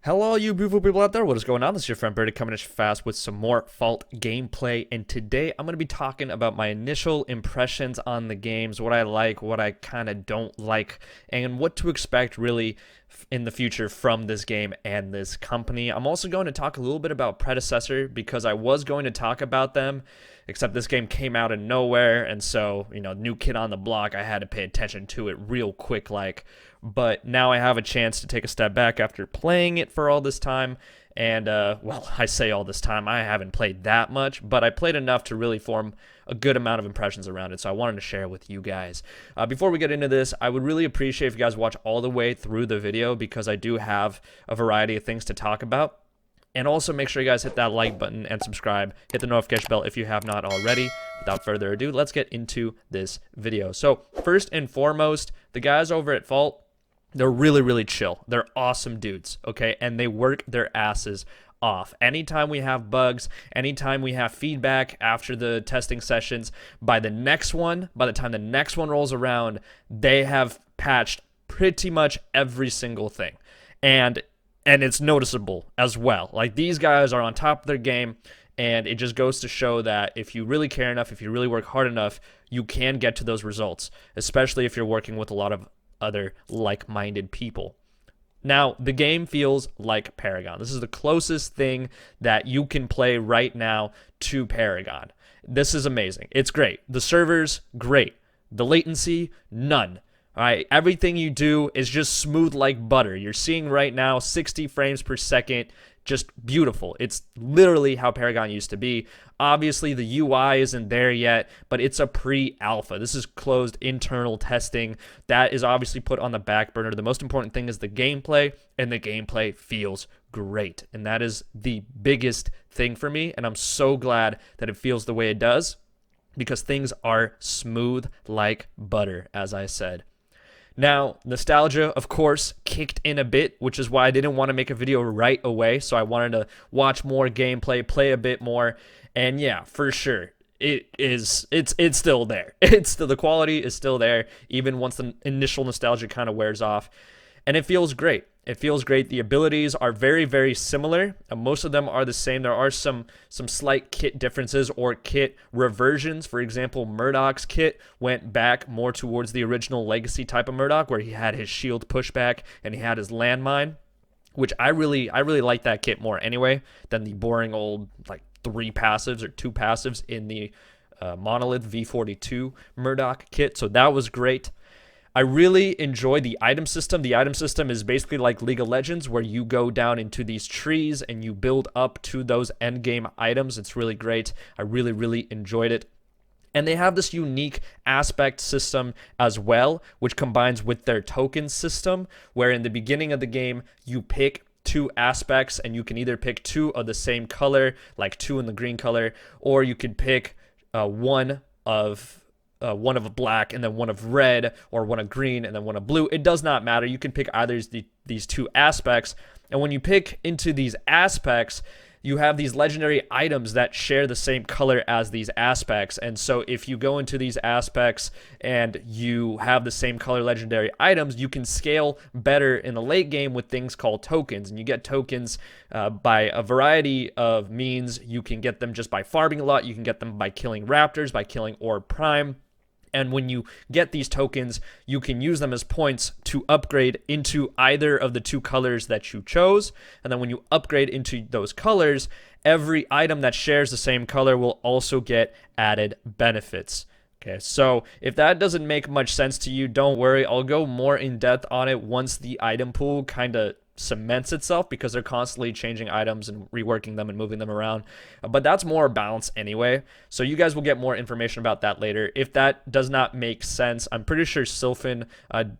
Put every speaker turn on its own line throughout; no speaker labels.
Hello, you beautiful people out there. What is going on? This is your friend Birdie coming at you fast with some more Fault gameplay. And today I'm going to be talking about my initial impressions on the games, what I like, what I kind of don't like, and what to expect really in the future from this game and this company. I'm also going to talk a little bit about Predecessor because I was going to talk about them, except this game came out of nowhere. And so, new kid on the block, I had to pay attention to it real quick but now I have a chance to take a step back after playing it for all this time. And, well, I say all this time, I haven't played that much, but I played enough to really form a good amount of impressions around it, so I wanted to share with you guys. Before we get into this, I would really appreciate if you guys watch all the way through the video because I do have a variety of things to talk about. And also make sure you guys hit that like button and subscribe. Hit the notification bell if you have not already. Without further ado, let's get into this video. So, first and foremost, the guys over at Fault, they're really, really chill. They're awesome dudes, okay? And they work their asses off. Anytime we have bugs, anytime we have feedback after the testing sessions, by the time the next one rolls around, they have patched pretty much every single thing. And it's noticeable as well. Like, these guys are on top of their game, and it just goes to show that if you really care enough, if you really work hard enough, you can get to those results, especially if you're working with a lot of other like-minded people. Now, the game feels like Paragon. This is the closest thing that you can play right now to Paragon. This is amazing. It's great. The servers, great. The latency, none. All right, everything you do is just smooth like butter. You're seeing right now 60 frames per second, just beautiful. It's literally how Paragon used to be. Obviously, the UI isn't there yet, but it's a pre-alpha. This is closed internal testing. That is obviously put on the back burner. The most important thing is the gameplay, and the gameplay feels great. And that is the biggest thing for me, and I'm so glad that it feels the way it does because things are smooth like butter, as I said. Now, nostalgia, of course, kicked in a bit, which is why I didn't want to make a video right away. So I wanted to watch more gameplay, play a bit more, and yeah, for sure, it's still there. The quality is still there, even once the initial nostalgia kind of wears off, and it feels great. It feels great. The abilities are very, very similar. Most of them are the same. There are some slight kit differences or kit reversions. For example, Murdoch's kit went back more towards the original Legacy type of Murdoch, where he had his shield pushback and he had his landmine, which I really like that kit more anyway than the boring old like 3 passives or 2 passives in the Monolith V42 Murdoch kit. So that was great. I really enjoy the item system. The item system is basically like League of Legends, where you go down into these trees and you build up to those endgame items. It's really great. I really, really enjoyed it. And they have this unique aspect system as well, which combines with their token system, where in the beginning of the game, you pick 2 aspects, and you can either pick 2 of the same color, like 2 in the green color, or you could pick one of a black and then one of red, or one of green and then one of blue. It does not matter. You can pick either these 2 aspects. And when you pick into these aspects, you have these legendary items that share the same color as these aspects. And so if you go into these aspects and you have the same color legendary items, you can scale better in the late game with things called tokens. And you get tokens by a variety of means. You can get them just by farming a lot. You can get them by killing raptors, by killing Orb Prime. And when you get these tokens, you can use them as points to upgrade into either of the 2 colors that you chose. And then when you upgrade into those colors, every item that shares the same color will also get added benefits. Okay, so if that doesn't make much sense to you, don't worry. I'll go more in depth on it once the item pool kind of cements itself, because they're constantly changing items and reworking them and moving them around. But that's more balance anyway, so you guys will get more information about that later. If that does not make sense, I'm pretty sure Sylphin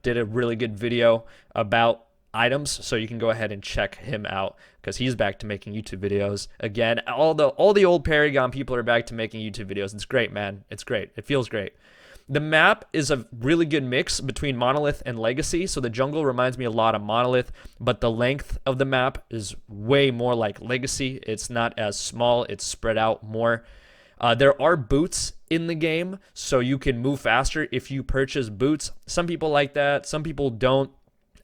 did a really good video about items, so you can go ahead and check him out because he's back to making YouTube videos again. All the old Paragon people are back to making YouTube videos. It's great, man. It's great. It feels great. The map is a really good mix between Monolith and Legacy. So the jungle reminds me a lot of Monolith, but the length of the map is way more like Legacy. It's not as small. It's spread out more. There are boots in the game, so you can move faster if you purchase boots. Some people like that. Some people don't.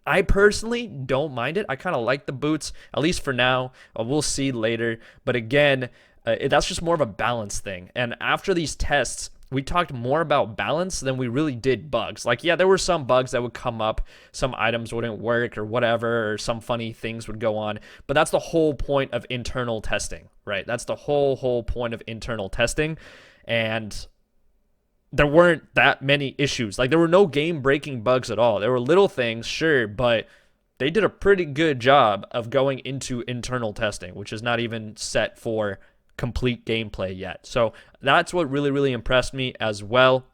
I personally don't mind it. I kind of like the boots, at least for now. We'll see later. But again, that's just more of a balance thing. And after these tests, we talked more about balance than we really did bugs. Like, yeah, there were some bugs that would come up, some items wouldn't work or whatever, or some funny things would go on. But that's the whole point of internal testing, right? That's the whole point of internal testing. And there weren't that many issues. Like, there were no game-breaking bugs at all. There were little things, sure, but they did a pretty good job of going into internal testing, which is not even set for complete gameplay yet. So that's what really impressed me as well.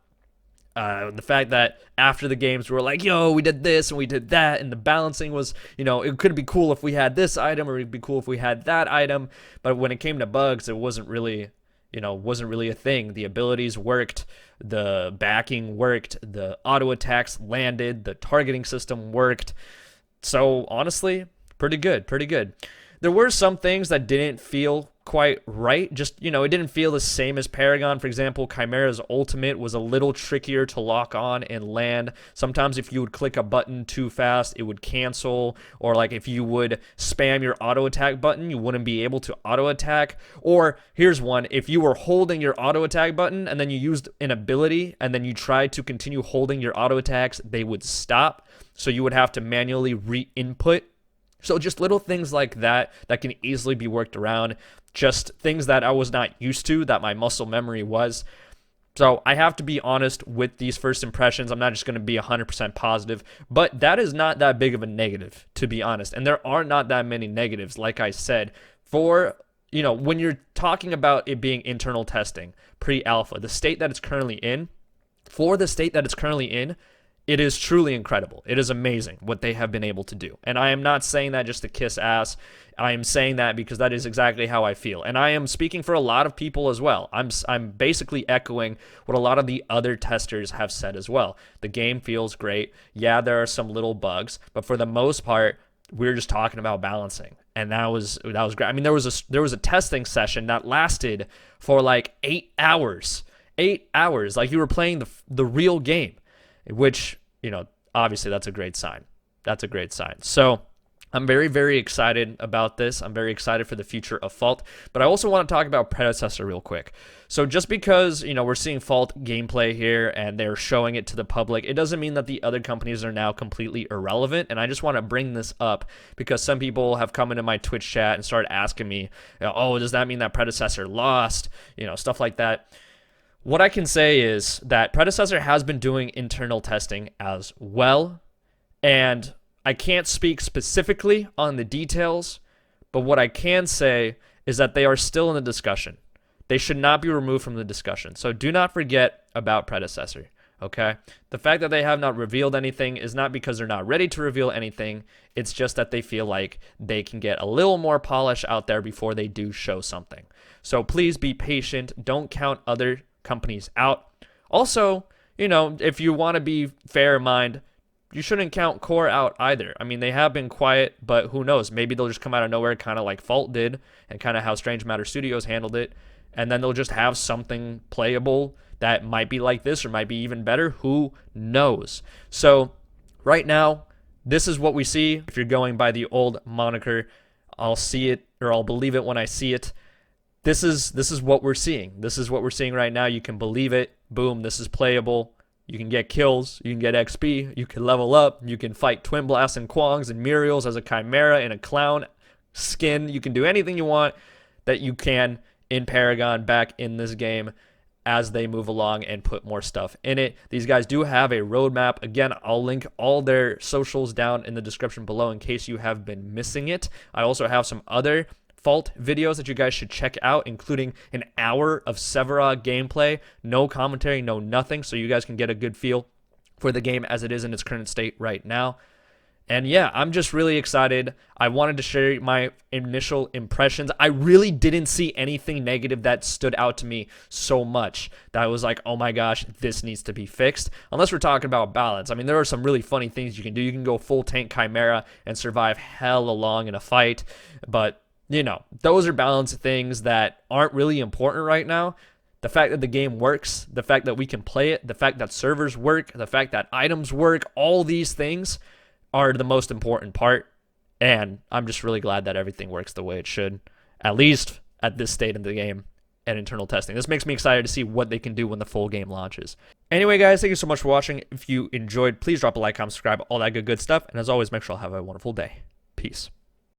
The fact that after the games we were like, yo, we did this and we did that, and the balancing was, it could be cool if we had this item, or it'd be cool if we had that item. But when it came to bugs, it wasn't really a thing. The abilities worked, the backing worked, the auto attacks landed, the targeting system worked. So honestly, pretty good. There were some things that didn't feel quite right. Just, it didn't feel the same as Paragon. For example, Chimera's ultimate was a little trickier to lock on and land. Sometimes if you would click a button too fast, it would cancel. Or like if you would spam your auto attack button, you wouldn't be able to auto attack. Or here's one, if you were holding your auto attack button and then you used an ability and then you tried to continue holding your auto attacks, they would stop. So you would have to manually re-input. So just little things like that can easily be worked around. Just things that I was not used to, that my muscle memory was. So I have to be honest with these first impressions. I'm not just going to be 100% positive, but that is not that big of a negative, to be honest. And there are not that many negatives, like I said. For, when you're talking about it being internal testing, pre-alpha, the state that it's currently in, it is truly incredible. It is amazing what they have been able to do. And I am not saying that just to kiss ass. I am saying that because that is exactly how I feel. And I am speaking for a lot of people as well. I'm basically echoing what a lot of the other testers have said as well. The game feels great. Yeah, there are some little bugs, but for the most part, we're just talking about balancing. And that was great. I mean, there was a testing session that lasted for like 8 hours. 8 hours. Like you were playing the real game. Which, obviously that's a great sign. So I'm very excited about this. I'm very excited for the future of Fault. But I also want to talk about Predecessor real quick. So just because, we're seeing Fault gameplay here and they're showing it to the public, it doesn't mean that the other companies are now completely irrelevant. And I just want to bring this up because some people have come into my Twitch chat and started asking me, oh, does that mean that Predecessor lost? Stuff like that. What I can say is that Predecessor has been doing internal testing as well, and I can't speak specifically on the details, but what I can say is that they are still in the discussion. They should not be removed from the discussion, so do not forget about Predecessor, okay? The fact that they have not revealed anything is not because they're not ready to reveal anything, it's just that they feel like they can get a little more polish out there before they do show something. So please be patient, don't count other companies out. Also, if you want to be fair in mind, you shouldn't count Core out either. I mean, they have been quiet, but who knows? Maybe they'll just come out of nowhere, kind of like Fault did, and kind of how Strange Matter Studios handled it, and then they'll just have something playable that might be like this or might be even better. Who knows? So right now, this is what we see. If you're going by the old moniker, I'll see it or I'll believe it when I see it. This is what we're seeing. This is what we're seeing right now. You can believe it. Boom, this is playable. You can get kills. You can get XP. You can level up. You can fight Twin Blasts and Quongs and Muriels as a Chimera and a Clown skin. You can do anything you want that you can in Paragon back in this game as they move along and put more stuff in it. These guys do have a roadmap. Again, I'll link all their socials down in the description below in case you have been missing it. I also have some other Fault videos that you guys should check out, including an hour of Severog gameplay, no commentary, no nothing, so you guys can get a good feel for the game as it is in its current state right now. And yeah, I'm just really excited. I wanted to share my initial impressions. I really didn't see anything negative that stood out to me so much that I was like, oh my gosh, this needs to be fixed. Unless we're talking about balance. I mean, there are some really funny things you can do. You can go full tank Chimera and survive hella long in a fight, but those are balance things that aren't really important right now. The fact that the game works, the fact that we can play it, the fact that servers work, the fact that items work, all these things are the most important part. And I'm just really glad that everything works the way it should, at least at this state of the game and internal testing. This makes me excited to see what they can do when the full game launches. Anyway, guys, thank you so much for watching. If you enjoyed, please drop a like, comment, subscribe, all that good stuff. And as always, make sure you have a wonderful day. Peace.